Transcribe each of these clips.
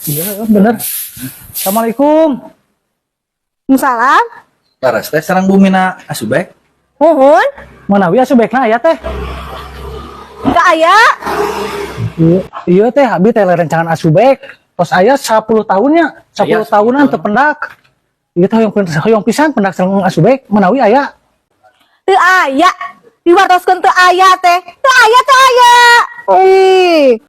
Iya, bener. Assalamualaikum. Salam. Laras teh sareng bumina asubek. Nuhun. Manawi asubekna aya teh. Enggak aya. Iya teh, abi teh rencangan asubek. Tos aya 10 tahunnya, 10 tahunan teu pendak. Ieu teh hoyong pisan pendak sareng asubek, manawi aya. Teu aya. Diwartoskeun teu aya teh. Teu aya. Ih.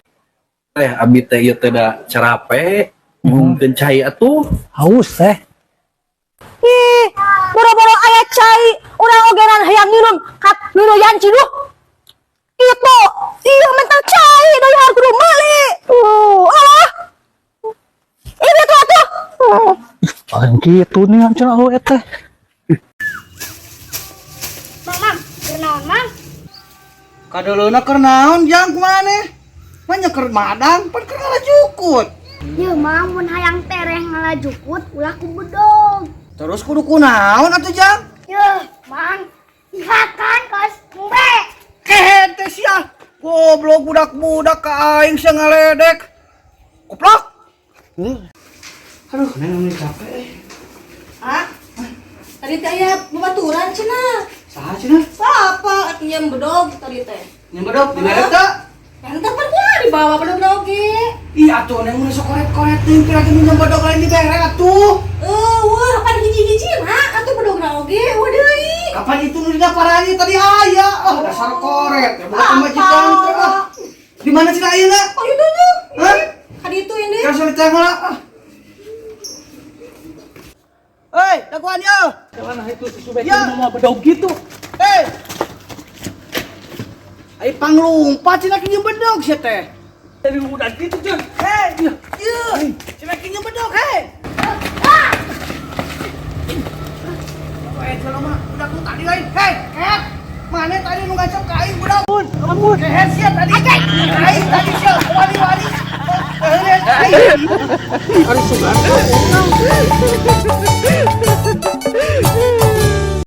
Abi teh ieu teh da carape, mungkin cai atuh. Haus teh. Ih, boro-boro aya cai, urang ogenan hayang nginum kat nunuyan ciduh. Itu, iya mental cai dari harga meuli. Alah. Ini tuh atuh. Paling kitu nih cenah we teh. Mang, kenaon, Mang? Kaduluna keur naon jang kumaneh? Mah keur madang, pan keur ngalajukut. Ya mah mun hayang tereh ngalajukut ulah ku bedog. Terus kudu kunaon atuh jang? Ya, Mang, ihakan kos mbe. Hehe teh sia. Goblok budak-budak ka aing sia ngaledek. Goblok. Aduh, neng capek. Ah, tadi teh aya babaturan cenah. Saha cenah? Apa atuh bedog tadi teh? Nyembedok di merek teh. Ente pernah dibawa bedog ge. Ih atuh neng mun sok koret-koret teh kira teh nyembedok lain di berek atuh. Wah, pan hiji-hiji mah atuh bedog oge, wah deui. Kapan itu nu dina parani tadi aya. Ah, dasar koret. Ya bukan majikan teh. Di mana cenah ayeuna? Oh itu tuh. Hah? Kadi itu ini. Kan sulit teh lah. Hei, daguan yo. Jangan itu si subek Ya. mau bedog gitu. Hei. Ai panglumpat cenah kieu bedog sia teh. Dari udah gitu Jan. Hei, ieu. Cenah kieu bedog, hei. Jalan mah udah ku tadi lain. Hei, mana tadi nu ngacap ka aing budak? Ampun. Keher sia tadi. Aing tadi sia wali-wali. Hari sugan.